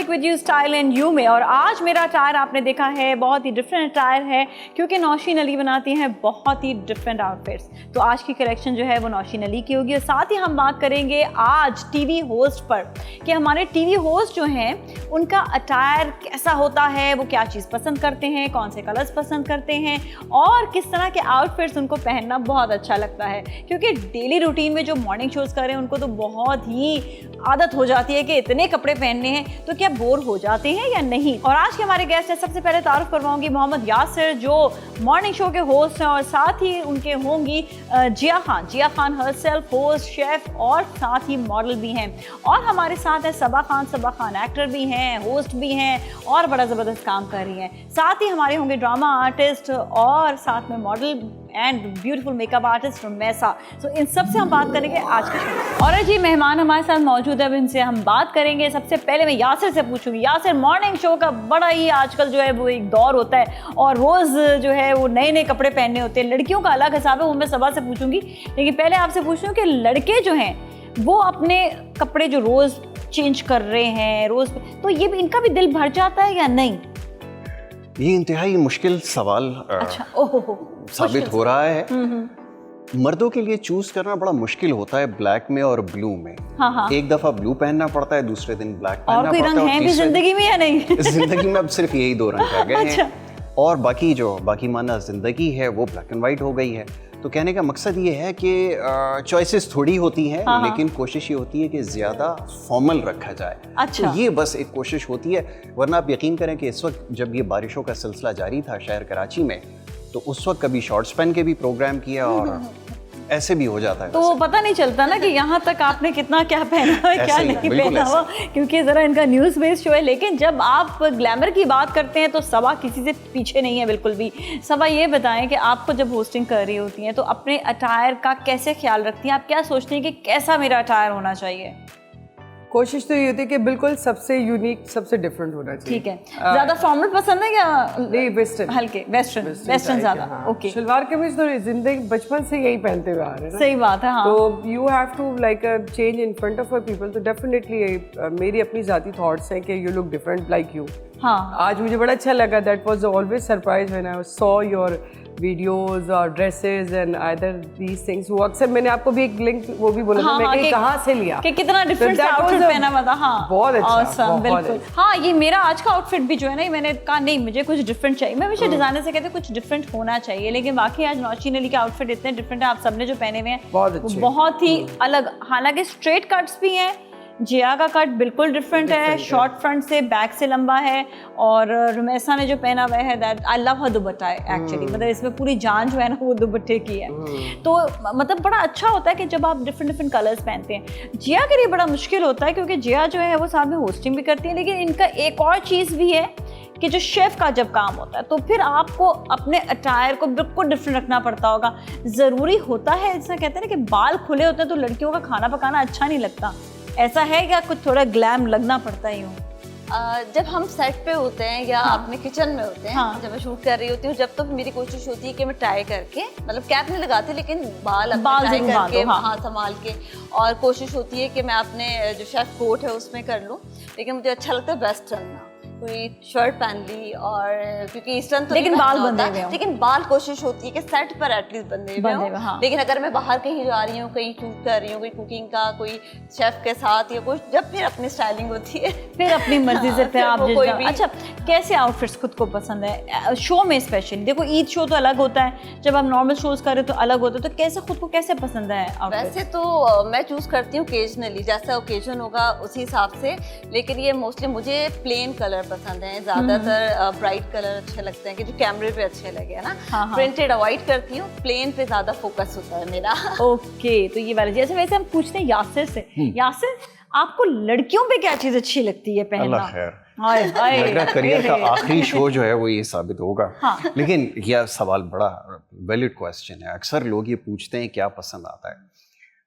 With you style and you में। और आज मेरा अटायर आपने देखा है बहुत ही डिफरेंट अटायर है, क्योंकि नौशीन अली बनाती हैं बहुत ही डिफरेंट आउटफिट्स। तो आज की कलेक्शन जो है वो नौशीन अली की होगी। और साथ ही हम बात करेंगे आज टीवी होस्ट पर कि हमारे टीवी होस्ट जो हैं उनका अटायर कैसा होता है, वो क्या चीज़ पसंद करते हैं, कौन से कलर्स पसंद करते हैं और किस तरह के आउटफिट्स उनको पहनना बहुत अच्छा लगता है। क्योंकि डेली रूटीन में जो मॉर्निंग शोज़ कर रहे हैं उनको तो बहुत ही आदत हो जाती है कि इतने कपड़े पहनने हैं, तो क्या बोर हो जाते हैं या नहीं। और आज के हमारे गेस्ट हैं, सबसे पहले तारुफ करवाऊंगी मोहम्मद यासिर जो मॉर्निंग शो के होस्ट हैं, और साथ ही उनके होंगी जिया खान हरसेल्फ होस्ट, शेफ और साथ ही मॉडल भी हैं। और हमारे साथ है सबा खान एक्टर भी हैं, होस्ट भी हैं और बड़ा ज़बरदस्त काम कर रही हैं। साथ ही हमारे होंगे ड्रामा आर्टिस्ट और साथ में model and beautiful makeup artist Maisa. So इन सब से हम बात करेंगे आज के शो। और जी मेहमान हमारे साथ मौजूद है, अब इनसे हम बात करेंगे। सबसे पहले मैं यासिर से पूछूंगी, यासिर मॉर्निंग शो का बड़ा ही आजकल जो है वो एक दौर होता है और रोज़ जो है वो नए नए कपड़े पहनने होते हैं। लड़कियों का अलग हिसाब है, वो मैं सबा से पूछूंगी, लेकिन पहले आपसे पूछ रही हूँ कि लड़के जो हैं वो अपने कपड़े जो रोज़ चेंज कर रहे हैं रोज़, तो ये इनका भी दिल भर जाता है या नहीं? ये इंतहाई मुश्किल सवाल साबित हो रहा है। मर्दों के लिए चूज करना बड़ा मुश्किल होता है ब्लैक में और ब्लू में। हाँ। एक दफा ब्लू पहनना पड़ता है, दूसरे दिन ब्लैक पहनना और कोई पड़ता है। रंग है भी जिंदगी में या नहीं? जिंदगी में अब सिर्फ यही दो रंग रह गए हैं और बाकी माना जिंदगी है वो ब्लैक एंड व्हाइट हो गई है। तो कहने का मकसद ये है कि चॉइसेस थोड़ी होती हैं, लेकिन कोशिश ये होती है कि ज़्यादा फॉर्मल रखा जाए। अच्छा। तो ये बस एक कोशिश होती है, वरना आप यकीन करें कि इस वक्त जब ये बारिशों का सिलसिला जारी था शहर कराची में, तो उस वक्त कभी शॉर्ट्स पहन के भी प्रोग्राम किया और ऐसे भी हो जाता है। तो पता नहीं चलता ना कि यहाँ तक आपने कितना क्या पहना हुआ है क्या नहीं पहना हुआ, क्योंकि ज़रा इनका न्यूज़ बेस्ड शो है। लेकिन जब आप ग्लैमर की बात करते हैं तो सबा किसी से पीछे नहीं है बिल्कुल भी। सबा ये बताएं कि आपको जब होस्टिंग कर रही होती हैं तो अपने अटायर का कैसे ख्याल रखती हैं? आप क्या सोचती हैं कि कैसा मेरा अटायर होना चाहिए? कोशिश तो ये होती है कि बिल्कुल सबसे यूनिक, सबसे डिफरेंट होना चाहिए। ठीक है। ज़्यादा फॉर्मल पसंद है या नहीं? वेस्टर्न, हल्के वेस्टर्न ज़्यादा। ओके। शलवार कमीज तो जिंदगी बचपन से यही पहनते हुए आ रहे हैं। सही बात है। हाँ। तो you have to like change in front of people. तो डेफिनेटली मेरी अपनी ज़ाती थॉट्स हैं कि you look different like you. हाँ। आज मुझे बड़ा अच्छा लगा, that was always surprise when I saw your videos और dresses and other these things. वो अक्सर मैंने आपको भी एक लिंक वो भी बोला था मैं कि कहाँ से लिया, कि कितना डिफरेंट आउटफिट पहना हुआ था। हाँ बहुत अच्छा, awesome, बिल्कुल। हाँ, ये मेरा आज का आउटफिट भी जो है ना, मैंने कहा नहीं मुझे कुछ डिफरेंट चाहिए। मैं हमेशा डिजाइनर से कहते हैं कुछ डिफरेंट होना चाहिए, लेकिन बाकी आज नौशीन अली के आउटफिट इतने डिफरेंट है, आप सबने जो पहने हुए हैं बहुत ही अलग। हालांकि स्ट्रेट कट्स भी हैं, जिया का कट बिल्कुल डिफरेंट है, शॉर्ट फ्रंट से बैक से लंबा है, और रुमैसा ने जो पहना हुआ है that I love her dupatta actually, मतलब इसमें पूरी जान जो है ना वो दुपट्टे की है। तो मतलब बड़ा अच्छा होता है कि जब आप डिफरेंट कलर्स पहनते हैं। जिया के लिए बड़ा मुश्किल होता है क्योंकि जिया जो है वो साथ में होस्टिंग भी करती है, लेकिन इनका एक और चीज़ भी है कि जो शेफ़ का जब काम होता है तो फिर आपको अपने अटायर को बिल्कुल डिफरेंट रखना पड़ता होगा। ज़रूरी होता है, जैसा कहते हैं ना कि बाल खुले होते हैं तो लड़कियों का खाना पकाना अच्छा नहीं लगता, ऐसा है क्या? कुछ थोड़ा ग्लैम लगना पड़ता ही हो? जब हम सेट पे होते हैं या अपने किचन में होते हैं, जब मैं शूट कर रही होती हूँ, जब तो मेरी कोशिश होती है कि मैं टाई करके, मतलब कैप नहीं लगाती लेकिन बाल टाई करके हाथ संभाल के, और कोशिश होती है कि मैं अपने जो शेफ कोट है उसमें कर लूँ। लेकिन मुझे अच्छा लगता है वेस्टर्न ना, कोई शर्ट पहन ली, और क्योंकि ईस्टर्न तो लेकिन बाल बंधे हुए हों, लेकिन बाल कोशिश होती है कि सेट पर एटलीस्ट बंधे हुए हों। हाँ। लेकिन अगर मैं बाहर कहीं जा रही हूँ, कहीं शूट कर रही हूँ, कोई कुकिंग का, कोई शेफ के साथ या कुछ, जब फिर अपनी स्टाइलिंग होती है फिर अपनी मर्जी से फिर आप कोई भी। अच्छा, कैसे आउटफिट्स खुद को पसंद है शो में? स्पेशली देखो ईद शो तो अलग होता है, जब आप नॉर्मल शोज कर रहे हो तो अलग होता है, तो कैसे खुद को कैसे पसंद है आउटफिट? वैसे तो मैं चूज करती हूँ ओकेजनली, जैसा ओकेजन होगा उसी हिसाब से, लेकिन ये मोस्टली मुझे प्लेन कलर पसंद है, ज्यादातर ब्राइट कलर अच्छे लगते हैं कि जो कैमरे पे अच्छे लगे, है ना। प्रिंटेड अवॉइड करती हूँ, प्लेन पे ज्यादा फोकस होता है मेरा। ओके, तो ये वाला जैसे वैसे हम पूछते हैं यासिर से, यासिर आपको लड़कियों पे क्या चीज अच्छी लगती है पहनना? अल्लाह खैर, मेरा करियर का आखिरी शो जो है वो ये साबित होगा। लेकिन यह सवाल बड़ा वैलिड क्वेश्चन है। अक्सर लोग ये पूछते हैं क्या पसंद आता है।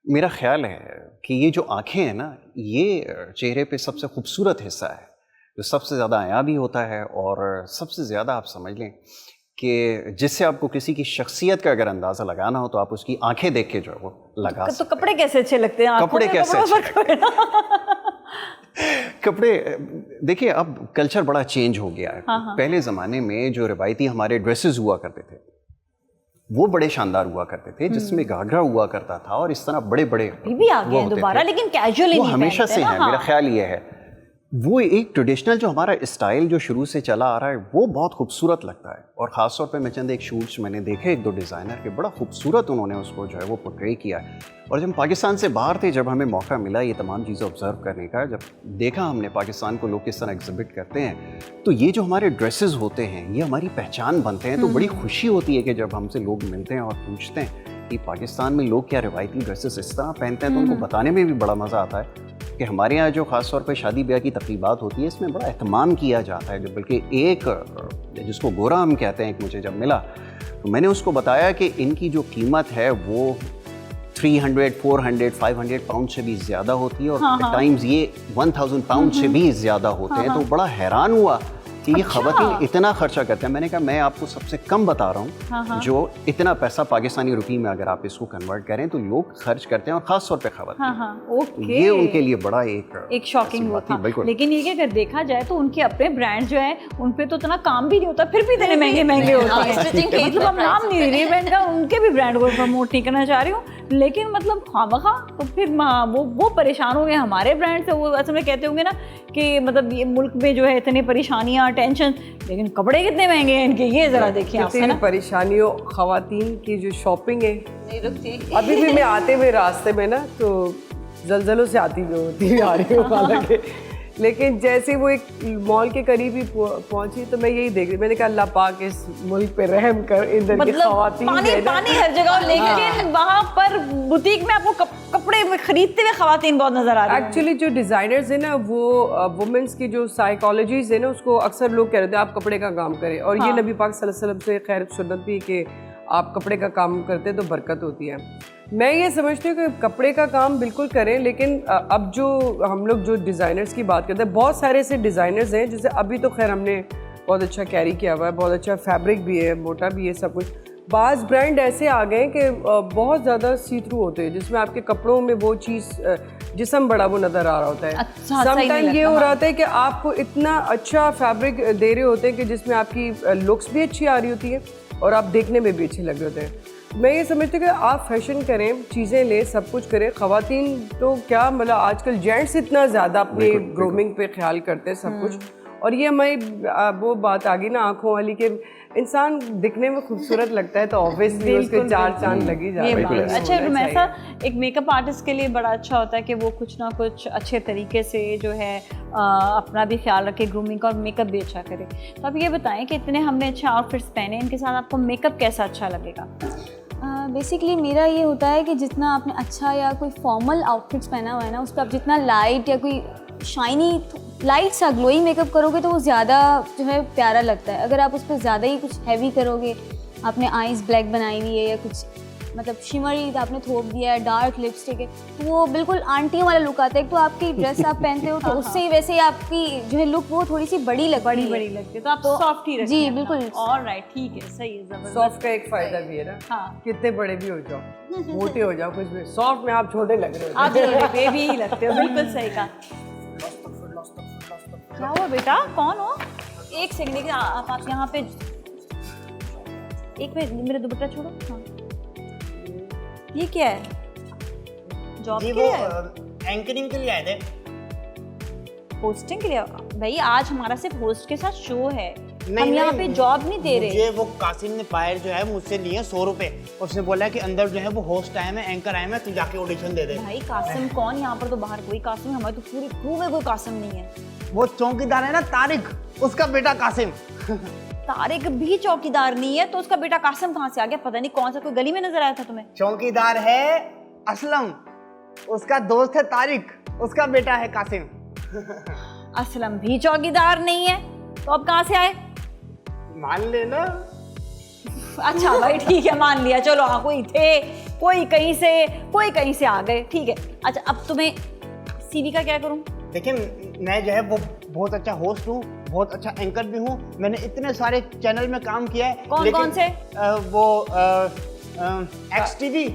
मेरा ख्याल है कि ये जो आंखें हैं ना, ये चेहरे पे सबसे खूबसूरत हिस्सा है, जो सबसे ज़्यादा आया भी होता है, और सबसे ज़्यादा आप समझ लें कि जिससे आपको किसी की शख्सियत का अगर अंदाज़ा लगाना हो तो आप उसकी आंखें देख के जो है वो लगा तो कपड़े कैसे अच्छे लगते हैं? कपड़े कैसे अच्छे लगते हैं? कपड़े देखिए, अब कल्चर बड़ा चेंज हो गया है। पहले ज़माने में जो रिवायती हमारे ड्रेसेस हुआ करते थे वो बड़े शानदार हुआ करते थे, जिसमें घाघरा हुआ करता था और इस तरह बड़े बड़े भी आ गए दोबारा, लेकिन कैजुअली वो हमेशा से है। मेरा ख्याल ये है वो एक ट्रेडिशनल जो हमारा स्टाइल जो शुरू से चला आ रहा है वो बहुत खूबसूरत लगता है। और ख़ास तौर पे मैं चंद एक शूट्स मैंने देखे एक दो डिज़ाइनर के, बड़ा खूबसूरत उन्होंने उसको जो है वो पोर्ट्रे किया है। और जब हम पाकिस्तान से बाहर थे, जब हमें मौका मिला ये तमाम चीज़ें ऑब्ज़र्व करने का, जब देखा हमने पाकिस्तान को लोग किस तरह एग्जिबिट करते हैं, तो ये जो हमारे ड्रेसेस होते हैं ये हमारी पहचान बनते हैं। तो बड़ी खुशी होती है कि जब हमसे लोग मिलते हैं और पूछते हैं कि पाकिस्तान में लोग क्या रिवायती ड्रेसेस इस तरह पहनते हैं, तो उनको बताने में भी बड़ा मज़ा आता है कि हमारे यहाँ जो ख़ास तौर पे शादी ब्याह की तकरीबात होती है इसमें बड़ा एहतमाम किया जाता है। जो बल्कि एक जिसको गोरा हम कहते हैं, मुझे जब मिला तो मैंने उसको बताया कि इनकी जो कीमत है वो 300, 400, 500 पाउंड से भी ज़्यादा होती है और टाइम्स ये 1000 पाउंड से भी ज़्यादा होते हैं। तो बड़ा हैरान हुआ कि ये ख़वातीन इतना खर्चा करते हैं। मैंने कहा मैं आपको सबसे कम बता रहा हूँ जो इतना पैसा पाकिस्तानी रुपये में अगर आप इसको कन्वर्ट करें तो लोग खर्च करते हैं, और ख़ास तौर पे ख़वातीन। ये उनके लिए बड़ा एक शॉकिंग हुआ था। लेकिन ये अगर देखा जाए तो उनके अपने ब्रांड जो है उन पे तो इतना काम भी नहीं होता, फिर भी इतने महंगे महंगे होते हैं। मतलब हम नाम नहीं ले रही मैं उनके भी ब्रांड को प्रमोट नहीं करना चाह रही हूँ, लेकिन मतलब खामखा तो फिर वो परेशान हो गए हमारे ब्रांड से। वो असल में कहते होंगे ना कि मतलब ये मुल्क में जो है इतनी परेशानियाँ, टेंशन, लेकिन कपड़े कितने महंगे हैं इनके, ये जरा देखिए आप। कितनी परेशानियों, खवातीन की जो शॉपिंग है नहीं रुकती। अभी भी मैं आते हुए रास्ते में ना तो जलजलों से आती हुई होती आ रही हूँ हालांकि, लेकिन जैसे वो एक मॉल के करीब ही पहुंची तो मैं यही देख रही, मैंने कहा अल्लाह पाक इस मुल्क पे रहम कर, इधर की खवातीन पानी हर जगह, लेकिन वहाँ पर बुटीक में आपको कपड़े खरीदते हुए खवातीन बहुत नजर आ रही है। एक्चुअली जो डिज़ाइनर्स है ना वो वुमेन्स की जो साइकोलॉजीज है ना उसको अक्सर लोग कह रहे थे आप कपड़े का काम करें, और ये नबी पाक सल्लल्लाहु अलैहि वसल्लम से खैर सुन्नत भी कि आप कपड़े का काम करते तो बरकत होती है। मैं ये समझती हूँ कि कपड़े का काम बिल्कुल करें, लेकिन अब जो हम लोग जो डिज़ाइनर्स की बात करते हैं, बहुत सारे ऐसे डिज़ाइनर्स हैं जैसे अभी तो खैर हमने बहुत अच्छा कैरी किया हुआ है, बहुत अच्छा फैब्रिक भी है, मोटा भी है, सब कुछ। बाज़ ब्रांड ऐसे आ गए कि बहुत ज़्यादा सी थ्रू होते हैं जिसमें आपके कपड़ों में वो चीज़ जिस्म बड़ा वो नज़र आ रहा होता है। समटाइम ये हो रहा होता है कि आपको इतना अच्छा फैब्रिक दे रहे होते हैं कि जिसमें आपकी लुक्स भी अच्छी आ रही होती है और आप देखने में भी अच्छे लग रहे होते हैं। मैं ये समझती हूँ कि आप फैशन करें, चीज़ें लें, सब कुछ करें। ख़वातीन तो क्या मतलब आजकल जेंट्स इतना ज़्यादा अपने ग्रूमिंग पे ख्याल करते हैं सब कुछ, और ये हमारी वो बात आ गई ना आँखों वाली कि इंसान दिखने में खूबसूरत लगता है तो ऑब्वियसली उसके चार चांद लगी जाते हैं। अच्छा रुमैसा, एक मेकअप आर्टिस्ट के लिए बड़ा अच्छा होता है कि वो कुछ ना कुछ अच्छे तरीके से जो है अपना भी ख्याल रखे, ग्रूमिंग का, और मेकअप भी अच्छा करे। तो आप ये बताएं कि इतने हमने अच्छे आउटफिट्स पहने, इनके साथ आपको मेकअप कैसा अच्छा लगेगा? बेसिकली मेरा ये होता है कि जितना आपने अच्छा या कोई फॉर्मल आउटफिट्स पहना हुआ है ना उस पर आप जितना लाइट या कोई शाइनी लाइट सा ग्लोई मेकअप करोगे तो वो ज़्यादा जो है प्यारा लगता है। अगर आप उस पर ज़्यादा ही कुछ हैवी करोगे, आपने आईज ब्लैक बनाई हुई है या कुछ मतलब शिमरी आपने थोप दिया है, डार्क लिपस्टिक है, तो वो बिल्कुल आंटियों वाला लुक आता है। तो आपकी ड्रेस आप पहनते हो तो उससे ही वैसे ही आपकी जो है लुक वो थोड़ी सी बड़ी लगती है, तो आप सॉफ्ट ही रखिए। जी बिल्कुल, ऑलराइट, ठीक है, सही है, जबरदस्त। सॉफ्ट का एक फायदा भी है ना, कितने बड़े भी हो जाओ, मोटे हो जाओ, कुछ भी, सॉफ्ट में आप छोटे लग रहे हो, आप छोटे बेबी ही लगते हो, बिल्कुल सही कहा। क्या हुआ बेटा, कौन हो? एक सेकंड, आप यहाँ पे एक मिनट, मेरा दुपट्टा छोड़ो। हाँ, ये क्या है? जॉब के लिए है? एंकरिंग के लिए आए थे, होस्टिंग के लिए? भाई आज हमारा सिर्फ होस्ट के साथ शो है, हम यहाँ पे जॉब नहीं दे रहे। मुझे वो कासिम ने पायर जो है मुझसे लिए 100 रुपए, उसने बोला कि अंदर जो है वो होस्ट आए हैं, एंकर आए हैं, तू जाके ऑडिशन दे दे। भाई कासिम कौन? यहाँ पर तो बाहर कोई कासिम, हमारे तो पूरी क्रू में कोई कासिम नहीं है। वो चौकीदार है ना तारिक, उसका बेटा कासिम। तारिक भी चौकीदार नहीं है तो उसका बेटा कासिम कहाँ से आ गया? पता नहीं कौन सा कोई गली में नजर आया था तुम्हें। चौकीदार है असलम, उसका दोस्त है तारिक, उसका बेटा है कासिम। असलम भी चौकीदार नहीं है तो अब कहाँ से आए? मान लेना। अच्छा भाई ठीक है, मान लिया, चलो। हाँ, कोई थे, कोई कहीं से आ गए, ठीक है। अच्छा, अब तुम्हें सीवी का क्या करूँ? देखिए मैं जो है वो बहुत अच्छा होस्ट हूँ, बहुत अच्छा एंकर भी हूँ, मैंने इतने सारे चैनल में काम किया है। कौन से? वो XTV,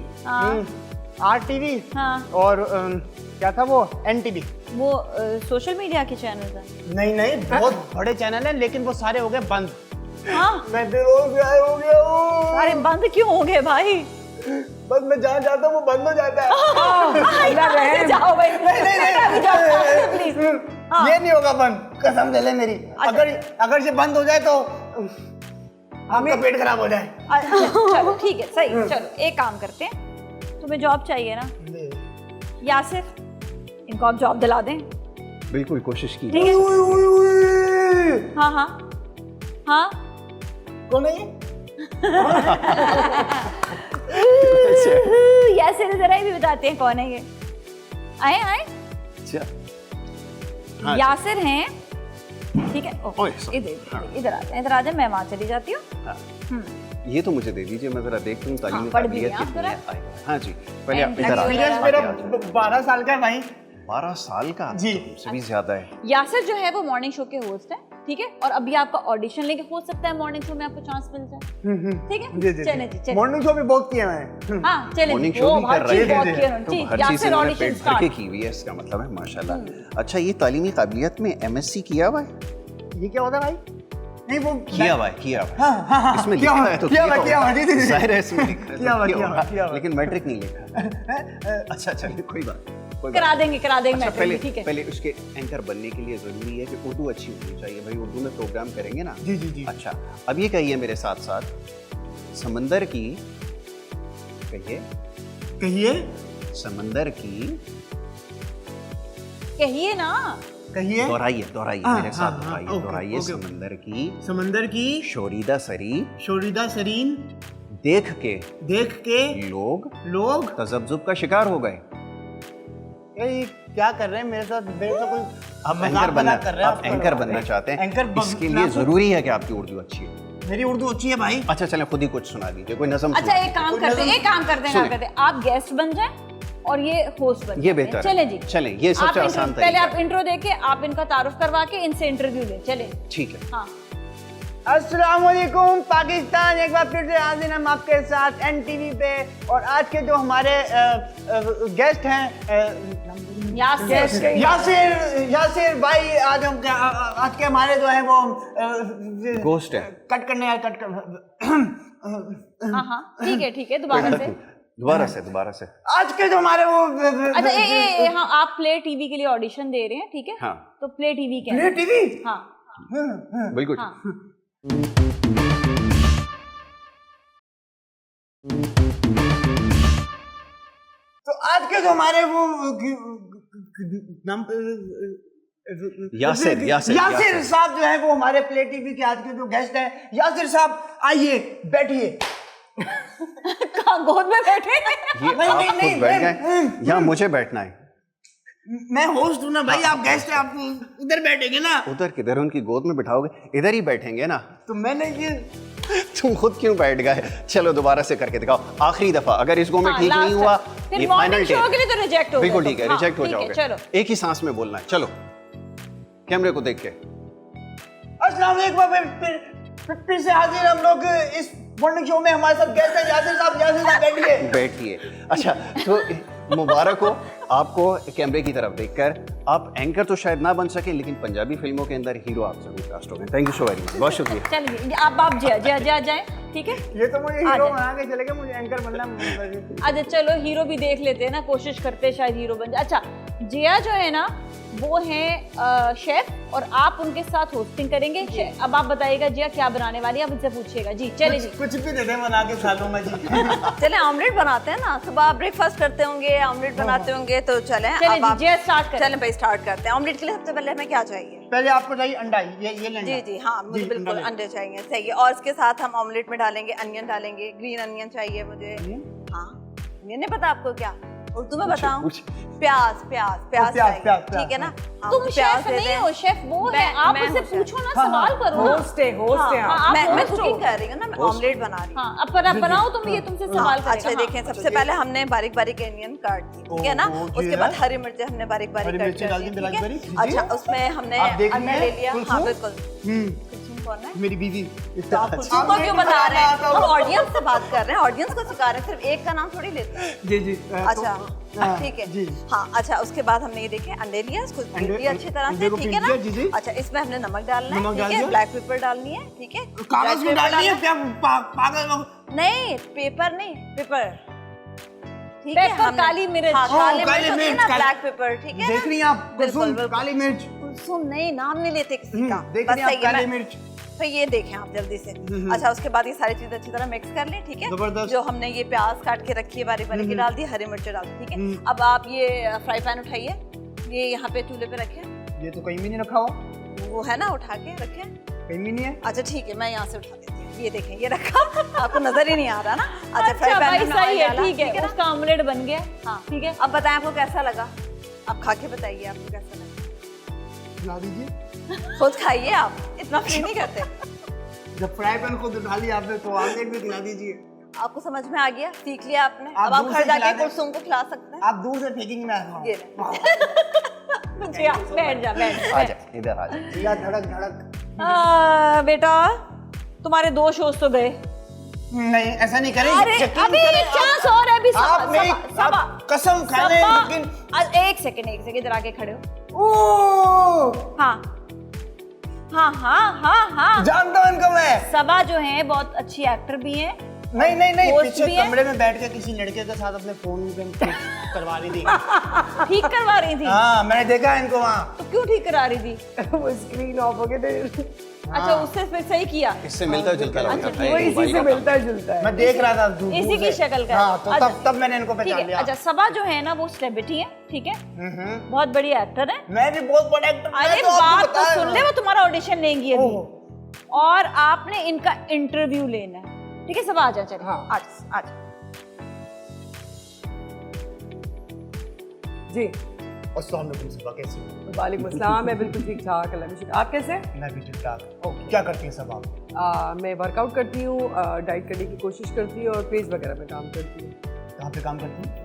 RTV हाँ। और क्या था वो NTV। वो सोशल मीडिया के चैनल है। नहीं नहीं, बहुत बड़े चैनल हैं, लेकिन वो सारे हो गए बंद। हाँ, मैं बेरोजगार हो गया हूँ। अरे बंद क्यों हो गए भाई? बस मैं जहाँ जाता हूँ वो बंद हो जाता है। जाओ भाई। नहीं प्लीज। ये नहीं होगा बंद, कसम ले ले मेरी। अगर ये बंद हो जाए तो आपका पेट खराब हो जाए। चलो ठीक है, सही। चलो एक काम करते हैं, तुम्हें जॉब चाहिए ना यासिर, इनको आप जॉब दिला दें। बिल्कुल कोशिश की। ठीक है। हाँ हाँ हाँ। कौन है ये? यासिर जरा ही भी बताते हैं कौन है ये। आए आए। अच्छा। हाँ, यासिर हैं, ठीक है। ओए, sorry। इधर आते हैं, इधर आ जाए, मैं वहाँ चली जाती हूँ। हाँ। ये तो मुझे दे दीजिए, मैं जरा देखता हूँ तालीमी पढ़ भी काबिलियत लिया कितनी आप है। हाँ जी, पहले आप इधर आ एक्सपीरियंस मेरा 12 साल का है भाई। 12 साल का जी। से भी ज्यादा है। यासिर जो है वो मॉर्निंग शो के होस्ट है, ठीक है। और अभी आपका ऑडिशन लेके हो सकता है मॉर्निंग शो में आपको चांस मिल जाए, ठीक है। चले जी, चले। मॉर्निंग शो भी बहुत किया मैंने। हाँ चले। मॉर्निंग शो भी कर रहे बहुत हैं, किया उन्होंने, तो ठीक। हर चीज यासिर इन्होंने ऑडिशन पेट भर के स्टार्ट। की हुई है, इसका मतलब है माशाल्लाह। अच्छा, ये तालीमी काबिलियत में MSc किया हुआ है? ये क्या होता है भाई? नहीं वो किया हुआ है, किया हुआ है। हाँ, इसमें किया लिखा हुआ है तो किया हुआ, जी, जी, जी। जाहिर है इसमें लिखा है तो किया हुआ, किया होगा, किया हुआ। लेकिन मैट्रिक नहीं लिखा। अच्छा चलिए, कोई बात नहीं। करा देंगे अच्छा, मैट्रिक पहले भी, ठीक है। पहले उसके एंकर बनने के लिए जरूरी है कि उर्दू अच्छी होनी चाहिए भाई। उर्दू में प्रोग्राम करेंगे ना। जी जी जी। अच्छा, अब ये कहिए मेरे साथ साथ, समंदर की, कहिए कहिए समंदर की, कहिए ना। कहिए। दोहराइए दोहराइए हाँ, मेरे साथ हाँ, हाँ, दोहराइए ओके, दोहराइए। ओके। समंदर की समंदर की शोरीदा सरी शोरीदा सरीन देख के देख के लोग लोग तजब्जुब का शिकार हो गए। ये क्या कर रहे हैं मेरे साथ? मेरे तो कोई आप एंकर बनना, कर रहे हैं। आप एंकर बनना चाहते हैं, एंकर इसके लिए जरूरी है कि आपकी उर्दू अच्छी है। मेरी उर्दू अच्छी है भाई। अच्छा चलें, खुद ही कुछ सुना दीजिए, कोई नज़म अच्छा सुना एक काम करते हैं, सुनिए। आप गेस्ट बन जाएं और ये होस्ट बन ये जाएं। बेहतर है। चले जी, चलें, ये सबसे आसान पहले तरीका आप इंट्रो देके आप इनका तारुफ करवा के इनसे इंटरव्यू लें। चले। ठीक है। हाँ। अस्सलाम वालेकुम पाकिस्तान, एक बार फिर से हाजिर हम आपके साथ NTV पे। और आज के जो हमारे गेस्ट हैं यासिर यासिर भाई, आज के हमारे जो है वो गोस्ट है। कट करने कट कर। हाँ हाँ ठीक है दोबारा से। दोबारा से। आज के जो हमारे वो अच्छा हाँ, आप प्ले टीवी के लिए ऑडिशन दे रहे हैं, ठीक है। हाँ। तो प्ले टीवी के प्ले टीवी। हाँ बिल्कुल। हाँ। तो आज के जो हमारे वो नाम यासिर साहब जो है वो हमारे प्ले टीवी के आज के जो गेस्ट हैं। यासिर साहब आइए, बैठिए। कहाँ गोद में बैठे? ये आप खुद बैठ गए, यहाँ मुझे बैठना है। मैं होस्ट हूँ ना भाई, आप गेस्ट हैं, आप इधर बैठेंगे ना। उधर किधर, उनकी गोद में बिठाओगे? इधर ही बैठेंगे ना। तो मैंने ये तुम खुद क्यों बैठ गए? चलो दोबारा से करके दिखाओ, आखिरी दफा। अगर इसको में ठीक नहीं हुआ, ये फाइनल शो के लिए तो रिजेक्ट हो। बिल्कुल ठीक है, रिजेक्ट हो चलो जाओगे। एक ही सांस में बोलना है। चलो कैमरे को देख के। अस्सलाम वालेकुम, फिर से हाजिर हम लोग इस मॉर्निंग शो में। हमारे साथ गेस्ट हैं यासिर साहब बैठिए। बैठिए। अच्छा, तो मुबारक हो आपको कैमरे की तरफ देखकर। आप एंकर तो शायद ना बन सके, लेकिन पंजाबी फिल्मों के अंदर हीरो आप जरूर कास्ट हो गए। Thank you so very much, बहुत शुक्रिया। चलिए आप जाए, ठीक है। ये तो मुझे हीरो बना के चले गए, मुझे एंकर बनना। अच्छा चलो, हीरो भी देख लेते हैं ना, कोशिश करते हैं शायद हीरो बन जाए। अच्छा, जिया जो है ना वो है शेफ और आप उनके साथ होस्टिंग करेंगे। अब आप बताइएगा जिया क्या बनाने वाली है, आप उनसे पूछिएगा। जी चले जी। कुछ भी दे दे बना के खा लूंगा जी। चले ऑमलेट बनाते हैं ना, सुबह ब्रेकफास्ट करते होंगे, ऑमलेट बनाते होंगे, तो चले जिया स्टार्ट करें। चलें भाई स्टार्ट करते हैं। ऑमलेट के लिए सबसे पहले हमें क्या चाहिए? पहले आपको चाहिए अंडा। ये लेना। जी हाँ, मुझे बिल्कुल अंडे चाहिए, सही है। और इसके साथ हम ऑमलेट में डालेंगे अनियन, डालेंगे ग्रीन अनियन चाहिए मुझे। हाँ, अनियन नहीं पता आपको क्या उर्दू में बताऊं? प्याज चाहिए, ठीक है ना। तुम शेफ नहीं हो, शेफ वो है। आप उससे पूछो ना, सवाल करो। होस्ट है आप। मैं कुकिंग कर रही हूँ ना, मैं ऑमलेट बना रही हूँ। हाँ, अब बनाओ तुम, ये तुमसे सवाल करेगा। अच्छा देखें, सबसे पहले हमने बारीक बारीक अनियन काट दी, ठीक है ना। उसके बाद हरी मिर्चें हमने बारीक बारीक काट दी, ठीक है। अच्छा, उसमें हमने अंडा ले लिया। हाँ बिल्कुल, कौन है? मेरी बीवी। तो आप खुशबू को क्यों बता रहे हैं? हम ऑडियंस से बात कर रहे हैं, ऑडियंस को सिखा रहे हैं, सिर्फ एक का नाम थोड़ी लेते हैं। जी जी। अच्छा ठीक है। हाँ अच्छा, उसके बाद हमने ये देखे अंडे लिया, इसको पीट दिया अच्छी तरह से, ठीक है ना? अच्छा, इसमें हमने नमक डालना है, ठीक है, ब्लैक पेपर डालनी है, ठीक है, कागज में डालनी है क्या? पागल नहीं, पेपर नहीं, पेपर, ठीक है, पेपर, काली मिर्च, काली मिर्च, ब्लैक पेपर, ठीक है। देख रही हैं आप? बिल्कुल, काली मिर्च। सुन, नहीं नाम नहीं लेते किसी का, देख बस रही हैं सही आप? है, काली मिर्च। तो ये देखें आप जल्दी से। अच्छा, उसके बाद ये सारी चीजें अच्छी तरह मिक्स कर लें, ठीक है। जबरदस्त। जो हमने ये प्याज काट के रखी है बारीक बारीक डाल दी, हरी मिर्च डाल दी, ठीक है। अब आप ये फ्राई पैन उठाइए, ये यहाँ पे चूल्हे पे रखें। ये तो कहीं भी नहीं रखा हो। वो है ना, उठा के रखें। कहीं भी नहीं है। अच्छा ठीक है, मैं यहाँ से उठा देती हूँ। ये देखें, ये रखा, आपको नजर ही नहीं आ रहा ना। अच्छा, फ्राई अच्छा भाई पैन में सही है, डाला, ठीक है, उसका ऑमलेट बन गया। हाँ ठीक है, अब बताएं आपको कैसा लगा, आप खा के बताइए आपको कैसा लगा। खिला दीजिए। खुद खाइए आप, इतना फ्री नहीं करते। जब फ्राई पैन खुद उठा लिया आपने तो ऑमलेट भी खिला दीजिए। आपको समझ में आ गया, सीख लिया आपने। आप अब आप दूर घर से जाके खिला दें। कुलसुम को खिला सकते हैं। आप दूर से फेंकेंगे, मैं आ ये जी, हाँ, बैठ जा, बैठ जा। आजा इधर आजा। जिया धड़क धड़क। बेटा तुम्हारे 2 शोज तो गए। नहीं, ऐसा नहीं करेंगे। अरे अभी एक चांस और है, अभी आप मेरी आप कसम खा लें, लेकिन एक सेकंड इधर आके खड़े हो। ओ हाँ हाँ हाँ हाँ हाँ, जानता हूं इनको मैं। सबा जो है बहुत अच्छी एक्टर भी है। नहीं नहीं नहीं, Host पीछे भी है? कमरे में बैठ के किसी लड़के के साथ अपने फोन पे करवा रही थी। ठीक करवा रही थी। हाँ, मैंने देखा इनको वहाँ। तो क्यों ठीक करा रही थी? वो स्क्रीन ऑफ हो गए थे। अच्छा, उससे फिर सही किया। इससे मिलता जुलता लग रहा था वो ये इसी मोबाइल से का। मिलता जुलता है। मैं देख रहा था दूर इसी की से। शक्ल का। हाँ, तो अच्छा, तब मैंने इनको ठीक पहचान है। लिया। अच्छा, सबा जो है ना वो सेलिब्रिटी है, ठीक है, बहुत बड़ी एक्टर है। मैं भी बहुत बड़ा एक्टर। अरे बात तो सुन ले, वो तुम्हारा ऑडिशन लेंगी अभी, और आपने इनका इंटरव्यू लेना है, ठीक है। सब आ जा, चल हाँ। आज जी। अस्सलाम वालेकुम सबा, कैसी हो? वालेकुम अस्सलाम, मैं बिल्कुल ठीक ठाक, अल्लाह का शुक्र। आप कैसे? मैं भी ठीक ठाक। क्या करती हैं सब आप? मैं वर्कआउट करती हूँ, डाइट करने की कोशिश करती हूँ और प्लेस वगैरह में काम करती हूँ। कहाँ पे काम करती हैं?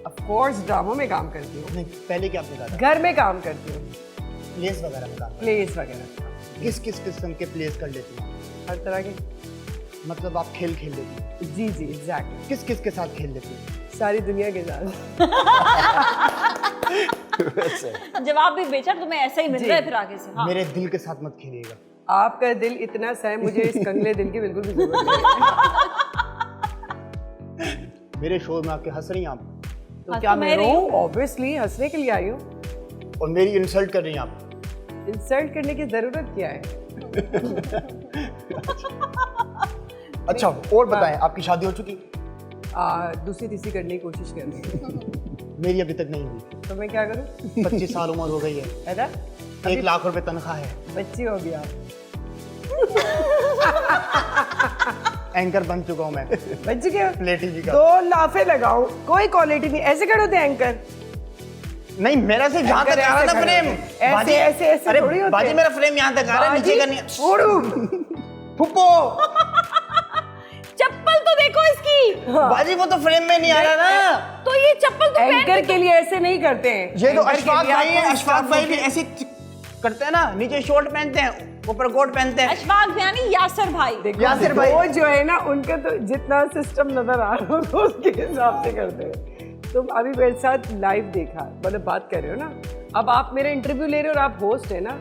ऑफ कोर्स ड्रामों में काम करती हूँ, नहीं, पहले क्या आपने कहा था? घर में काम करती हूँ, प्लेस वगैरह में काम। प्लेस वगैरह किस किस किस्म के प्लेस कर लेती हैं? हर तरह के। मतलब आप खेल खेल लेती हैं? जी जी एग्जैक्टली, किस किस के साथ खेल लेती हैं? सारी दुनिया के साथ। जवाब भी बेचा, तुम्हें ऐसा ही मिल रहा है फिर आगे से। हाँ। मेरे दिल के साथ मत खेलिएगा। आपका दिल इतना सा है, मुझे इस कंगले दिल की बिल्कुल भी जरूरत नहीं है। मेरे शो में आके हंस रही हैं आप, तो क्या मैं रोऊं? ऑब्वियसली हंसने के लिए आई हूँ। और मेरी इंसल्ट कर रही हैं आप। इंसल्ट करने की जरूरत क्या है? अच्छा, और बताएं, आपकी शादी हो चुकी? दूसरी तीसरी करने की कोशिश कर रही हूँ। मेरी अभी तक नहीं हुई। तो मैं क्या करूँ? 25 साल उम्र हो गई है, है ना? 1 लाख रुपए तनख्वाह है, बच्ची हो गया। एंकर बन चुका हूँ मैं। बच्ची क्या? प्ले टीवी का। 2 लाफे लगाओ, कोई क्वालिटी नहीं। ऐसे कर होते एंकर? नहीं, मेरा सिर्फ यहाँ तक आ रहा था फ्रेम। ऐसे बाजी, ऐसे ऐसे अरे थोड़ी होते बाजी, हैं। मेरा फ्रेम यहाँ तक आ रहा है, नीचे का नहीं। उड़ू। फुप्पो, चप्पल तो देखो इसकी। बाजी वो तो फ्रेम में नहीं आ रहा ना। तो ये चप्पल तो एंकर के लिए ऐसे नहीं करते हैं। ये तो एंकर के अशफाक लिए भाई है, आपको अशफाक भाई भी ऐसे करते हैं ना, नीचे शॉर्ट पहनते हैं, ऊपर कोट पहनते हैं। अशफाक यानी यासर भाई। देखो, यासिर भाई। वो जो है ना, उनका तो जितना सिस्टम नजर आ रहा हो उसके हिसाब से करते हैं। तुम अभी मेरे साथ लाइव देखा, मतलब बात कर रहे हो ना। अब आप मेरा इंटरव्यू ले रहे हो और आप होस्ट है ना,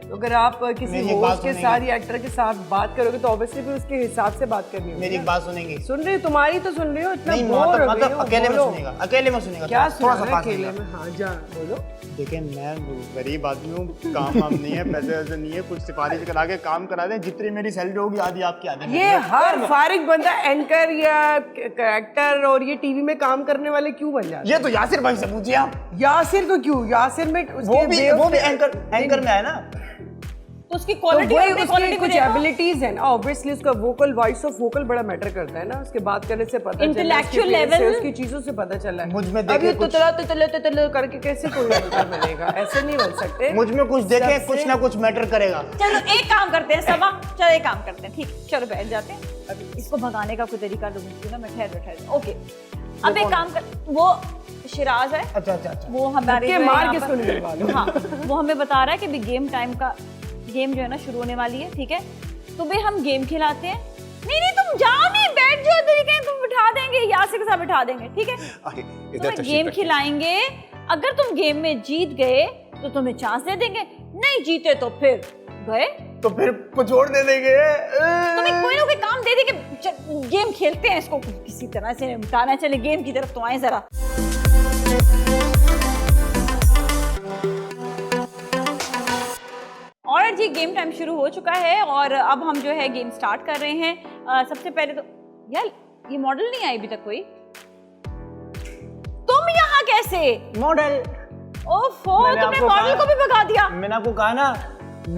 तो अगर आप किसी मेरी एक बात होस्ट के सुनेंगे? साथ या एक्टर के साथ बात करोगे तो ऑब्वियसली फिर उसके हिसाब से बात करनी होगी। मेरी एक बात सुनेंगी? सुन रही हो, तुम्हारी तो सुन रही हो, इतना नहीं, बोर हो गई मतलब हो, अकेले में बोलो। सुनेगा, अकेले में सुनेगा। क्या थोड़ा सुना सा है पास अकेले आइएगा। में? हाँ जा बोलो। देखिए, मैं गरीब आदमी हूँ, काम वाम नहीं है, पैसे वैसे नहीं है, कुछ सिफारिश करा के काम करा दें, जितनी मेरी सैलरी होगी आधी आपकी आधी ये हर फारिग बंदा एंकर या एक्टर और ये टीवी में काम करने वाले क्यों बन जाते ये तो यासिर भाई से पूछिए आप। हैं? यासिर को क्यों? यासिर में वो भी एंकर में है ना। तो उसकी तो क्वालिटी वही और उसकी क्वालिटी कुछ एबिलिटीज है ना। ऑब्वियसली उसका वोकल, वॉइस ऑफ वोकल बड़ा मैटर करता है ना। उसके बात करने से पता चला, Intellectual level- उसकी चीजों से पता चला है। मुझ में अब देखे ये कुछ- तुतला करके कैसे कोई एंकर बनेगा? ऐसे नहीं बन सकते। मुझ में कुछ देखे, सबसे- कुछ ना कुछ मैटर करेगा। चलो एक काम करते हैं सबा, चलो एक काम करते हैं, ठीक, चलो बैठ जाते हैं। अभी इसको भगाने का कोई तरीका ढूंढती हूँ ना मैं। ठहर ओके, अब एक काम कर, वो शिराज है, अच्छा अच्छा अच्छा। वो हमारे धक्के जो है मार यहाँ के पर- इसको निकलवा लो। हाँ, वो हमें बता रहा है कि भी गेम टाइम का गेम जो है ना शुरू होने वाली है, ठीक है। तुम्हें हम गेम खिलाते हैं। नहीं नहीं तुम जाओ, नहीं बैठ जाओ, तरीके तुम बिठा देंगे, यासिर के साथ बिठा देंगे, ठीक है? तुम्हें गेम खिलाएंगे, अगर तुम गेम में जीत गए तो तुम्हें चांस दे देंगे, नहीं जीते तो फिर गए, तो फिर कुछ और दे देंगे। तुम्हें कोई ना कोई काम दे देंगे। गेम खेलते हैं, इसको किसी तरह से निपटाना है। चले गेम की तरफ तो आए जरा। और जी गेम टाइम शुरू हो चुका है और अब हम जो है गेम स्टार्ट कर रहे हैं। सबसे पहले तो यार ये मॉडल नहीं आई अभी तक कोई। तुम यहाँ कैसे? मॉडल। ओफो, तुमने मॉडल को भी भगा दिया। मैंने आपको कहा ना,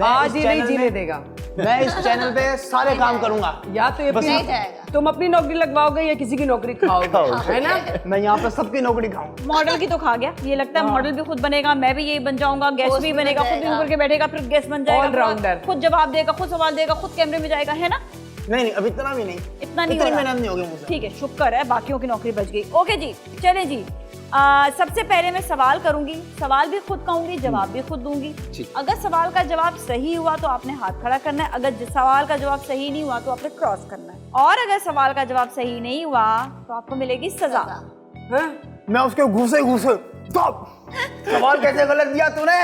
आज ही नहीं जीने देगा। मैं इस चैनल पे सारे काम करूंगा। या तो तुम अपनी नौकरी लगवाओगे या किसी की नौकरी खाओगे, है ना? मैं यहाँ पे सबकी नौकरी खाऊं। मॉडल की तो खा गया, ये लगता है मॉडल भी खुद बनेगा, मैं भी यही बन जाऊंगा, गेस्ट भी बनेगा, खुद भी ऊपर के बैठेगा, फिर गेस्ट बन जाएगा, ऑलराउंडर, खुद जवाब देगा, खुद सवाल देगा, खुद कैमरे में जाएगा, है ना? नहीं अब इतना भी नहीं, इतना नहीं, इतनी मेहनत नहीं होगी मुझसे। ठीक है, शुक्र है बाकियों की नौकरी बच गई। ओके जी, चले जी। सबसे पहले मैं सवाल करूंगी, सवाल भी खुद कहूंगी, जवाब भी खुद दूंगी। अगर सवाल का जवाब सही हुआ तो आपने हाथ खड़ा करना है, अगर सवाल का जवाब सही नहीं हुआ तो आपने क्रॉस करना है, और अगर सवाल का जवाब सही नहीं हुआ तो आपको मिलेगी सजा। मैं उसके घूसे सवाल कैसे गलत दिया तूने?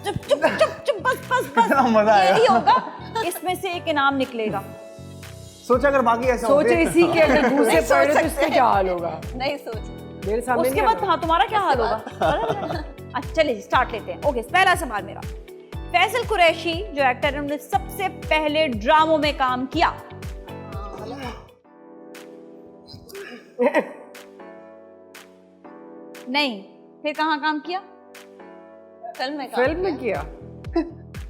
चुप चुप चुप चुप, बस बस बस। मजा आया। ये नहीं होगा, इसमें से एक इनाम निकलेगा। सोचा अगर बाकी ऐसा सोचे इसी के अगर घूसे पड़े तो इसका क्या हाल होगा? नहीं सोच मेरे सामने उसके बाद हाँ तुम्हारा क्या हाल होगा? अच्छा चलिए स्टार्ट लेते हैं। ओके, पहला सवाल मेरा। फैसल कुरैशी जो एक्टर है, उन्होंने सबसे पहले ड्रामों में काम किया। नहीं, फिर कहाँ काम किया? फिल्म में किया।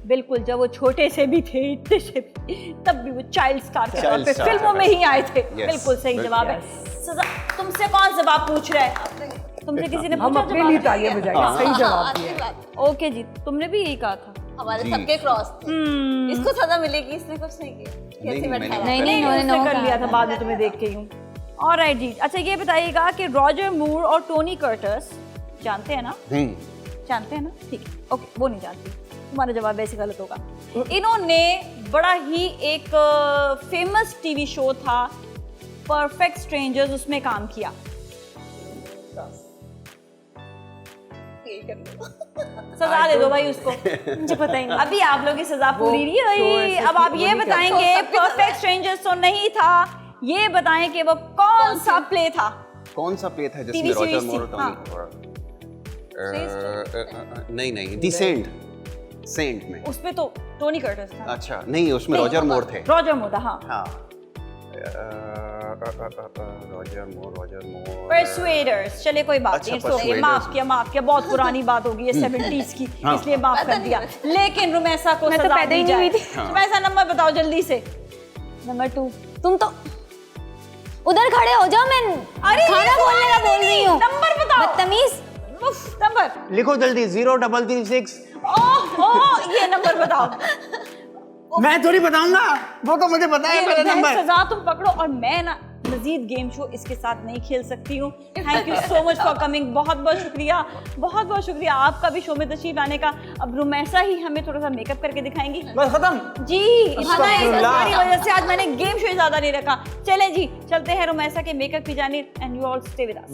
बिल्कुल, जब वो छोटे से भी थे, इतने से भी, तब भी वो चाइल्ड स्टार के तौर पे फिल्मों में ही आए थे। बिल्कुल सही जवाब है। सजा, तुमसे कौन जवाब पूछ रहा है? तुमसे किसी ने हम पूछा अपने लिए तालियां बजाएंगे, सही जवाब अच्छी दिया। बात। ओके जी, तुमने भी यही कहा था। हमारे सबके क्रॉस थे। इसको सजा मिलेगी, इसने कुछ नहीं किया। कैसी बैठा है? नहीं उसने कर लिया था, बाद में तुम्हें देख के यूं। ऑलराइट जी, अच्छा ये बताइएगा कि रॉजर मूर और टोनी कर्टिस जानते हैं ना? जानते हैं ना? ठीक है, ओके, वो नहीं जानती, तुम्हारा जवाब वैसे गलत होगा। इन्होंने बड़ा ही एक फेमस टीवी शो था परफेक्ट स्ट्रेंजर्स, उसमें काम किया। सजा दे दो भाई उसको, मुझे पता ही नहीं। अभी आप लोग की सजा पूरी नहीं हुई। अब आप ये बताएंगे परफेक्ट स्ट्रेंजर्स तो नहीं था, ये बताएं कि वो कौन सा प्ले था? कौन सा प्ले था जिसमें रॉजर मूर और नहीं दी सेंट में? उसमें तो टोनी कर्टिस था। अच्छा, नहीं उसमें रॉजर मूर थे। रॉजर मूर था, हाँ। रॉजर मूर परसुएडर्स, चले कोई बात नहीं, अच्छा, माफ किया, बहुत पुरानी बात होगी ये 70s की, इसलिए माफ कर दिया। लेकिन रुमैसा को सजा पैदा ही नहीं हुई थी। रुमैसा नंबर बताओ जल्दी से। नंबर 2। तुम तो उधर खड़े हो जाओ, मैं खाना बोलने का बोल रही हूँ। नंबर बताओ। बदतमीज। नंबर लिखो जल्दी। 0336। ओह, ये नंबर बताओ। मैं थोड़ी बताऊंगा, वो तो मुझे पता है मेरा नंबर। सजा तुम पकड़ो, और मैं ना मजीद गेम शो इसके साथ नहीं खेल सकती हूँ। Thank you so much for coming, बहुत बहुत शुक्रिया आपका भी शो में तशरीफ लाने का। अब रुमैसा ही हमें थोड़ा सा मेकअप करके दिखाएंगी। बस खत्म जी, हमारी वजह से आज मैंने गेम शो ज्यादा नहीं रखा। चले जी, चलते हैं रुमैसा के मेकअप की जानिब, and you all stay with us.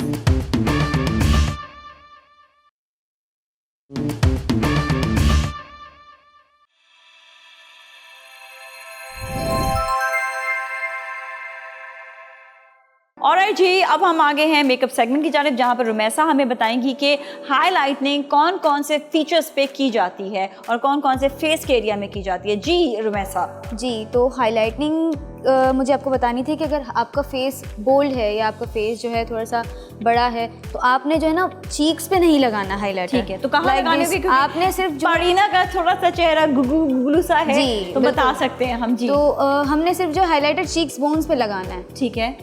Alright जी, अब हम आगे हैं मेकअप सेगमेंट की जानिब, जहाँ पर रुमैसा हमें बताएंगी कि हाईलाइटनिंग कौन कौन से फीचर्स पे की जाती है और कौन कौन से फेस के एरिया में की जाती है। जी रुमैसा। जी, तो हाईलाइटनिंग मुझे आपको बतानी थी कि अगर आपका फेस बोल्ड है या आपका फेस जो है थोड़ा सा बड़ा है, तो आपने जो है ना चीक्स पे नहीं लगाना हाईलाइटर। ठीक है, तो कहाँ लगाने होगी? आपने सिर्फ बारीना का थोड़ा सा चेहरा गुगलू सा है, जी, तो बता सकते हैं हम। जी, तो हमने सिर्फ जो हाईलाइटर चीक्स बोन्स पे लगाना है। ठीक है,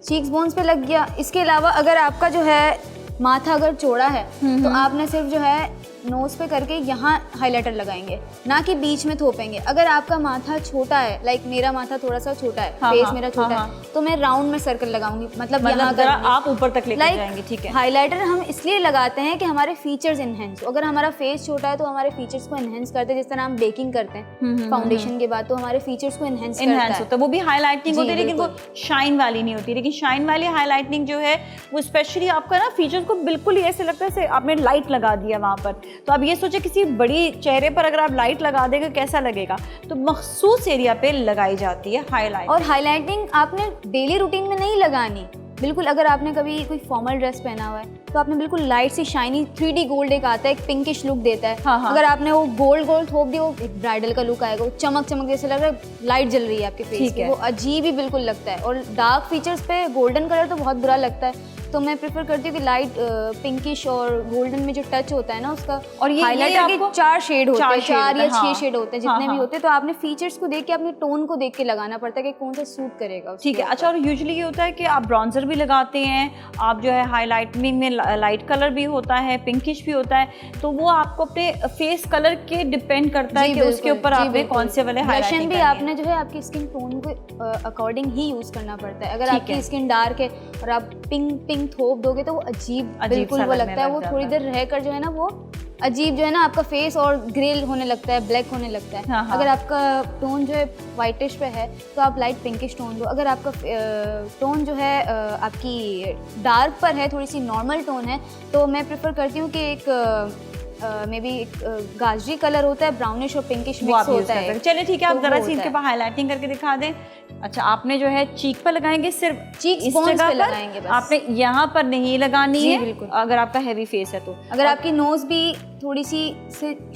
चीक्स बोन्स पे लग गया। इसके अलावा अगर आपका जो है माथा अगर चौड़ा है तो आपने सिर्फ जो है नोज़ पे करके यहाँ हाइलाइटर लगाएंगे, ना कि बीच में थोपेंगे। अगर आपका माथा छोटा है, लाइक मेरा माथा थोड़ा सा छोटा है, फेस मेरा छोटा है, तो मैं राउंड में सर्कल लगाऊंगी, मतलब यहाँ जरा आप ऊपर तक लेकर जाएंगे, ठीक है। हाइलाइटर हम इसलिए लगाते हैं कि हमारे फीचर्स इनहेंस, अगर हमारा फेस छोटा है तो हमारे फीचर्स को इनहेंस करते हैं, जिस तरह हम बेकिंग करते हैं फाउंडेशन के बाद, तो हमारे फीचर्स को इनहेंस होता है, वो भी हाईलाइटिंग होती है, लेकिन वो शाइन वाली नहीं होती। लेकिन शाइन वाली हाईलाइटिंग जो है वो स्पेशली आपका ना फीचर्स को बिल्कुल ही ऐसे लगता है जैसे आपने लाइट लगा दिया वहाँ पर। तो अब ये सोचे किसी बड़ी चेहरे पर अगर आप लाइट लगा देंगे कैसा लगेगा, तो मखसूस एरिया पे लगाई जाती है हाईलाइट। और हाईलाइटिंग आपने डेली रूटीन में नहीं लगानी, बिल्कुल अगर आपने कभी कोई फॉर्मल ड्रेस पहना हुआ है तो आपने बिल्कुल लाइट सी शाइनी 3D गोल्ड एक आता है, एक पिंकिश लुक देता है। अगर आपने वो गोल्ड थोप दिया, वो एक ब्राइडल का लुक आएगा, वो चमक चमक जैसे लग रहा है लाइट जल रही है आपके फेस पे, वो अजीब ही बिल्कुल लगता है। और डार्क फीचर्स पे गोल्डन कलर तो बहुत बुरा लगता है, तो मैं प्रेफर करती हूँ कि लाइट पिंकिश और गोल्डन में जो टच होता है ना उसका, और ये हाइलाइटर के 4 शेड होते हैं, 4 या 6 शेड होते हैं जितने भी होते हैं, तो आपने फीचर्स को देख के अपने टोन को देख के लगाना पड़ता है कि कौन सा सूट करेगा। ठीक है, अच्छा। और यूजुअली ये होता है कि आप ब्रॉन्जर भी लगाते हैं, आप जो है हाईलाइटनिंग में लाइट कलर भी होता है, पिंकिश भी होता है, तो वो आपको अपने फेस कलर के डिपेंड करता है कि उसके ऊपर आपने कौन से वाले हाइलाइटिंग भी आपने जो है आपकी स्किन टोन के अकॉर्डिंग ही यूज करना पड़ता है। अगर आपकी स्किन डार्क है और आप पिंक थोप दोगे तो वो अजीब बिल्कुल वो लगता है, वो थोड़ी देर रहकर जो है ना वो अजीब जो है ना आपका फेस और ग्रे होने लगता है, ब्लैक होने लगता है। अगर आपका टोन जो है वाइटिश पे है तो आप लाइट पिंकिश टोन दो। अगर आपका टोन जो है आपकी डार्क पर है, थोड़ी सी नॉर्मल टोन है, तो मैं प्रेफर करती हूँ कि एक मे बी एक गाजरी कलर होता है, ब्राउनिश और पिंकिश मिक्स होता है। चलिए ठीक है, आप जरा सी इनके पास हाईलाइटिंग करके दिखा दें। अच्छा, आपने जो है चीक पर लगाएंगे, सिर्फ चीक इस बोन्स जगह पे पर लगाएंगे बस। आपने यहाँ पर नहीं लगानी है, बिल्कुल। अगर आपका हैवी फेस है तो। अगर आपकी नोज भी थोड़ी सी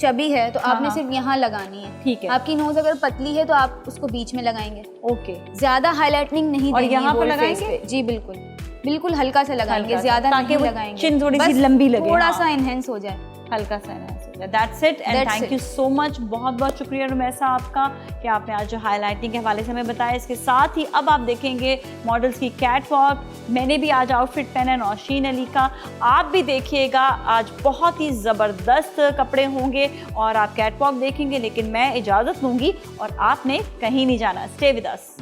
चबी है तो आपने सिर्फ यहाँ लगानी है, ठीक है। आपकी नोज अगर पतली है तो आप उसको बीच में लगाएंगे, ओके। ज्यादा हाईलाइटनिंग नहीं और यहाँ पर लगाएंगे, जी बिल्कुल बिल्कुल हल्का सा लगाएंगे, ज्यादा नहीं लगाएंगे, चिन थोड़ी सी लंबी लगे, थोड़ा सा इनहेंस हो जाए, हल्का सा इनहेंस हो जाए। That's it and thank you so much. बहुत बहुत शुक्रिया रुमैसा आपका कि आपने आज जो हाईलाइटिंग के हवाले से हमें बताया। इसके साथ ही अब आप देखेंगे मॉडल्स की कैट वॉक। मैंने भी आज आउटफिट पहना है नौशीन अली का, आप भी देखिएगा। आज बहुत ही ज़बरदस्त कपड़े होंगे और आप कैट वॉक देखेंगे, लेकिन मैं इजाज़त लूँगी और आपने कहीं नहीं जाना। Stay with us.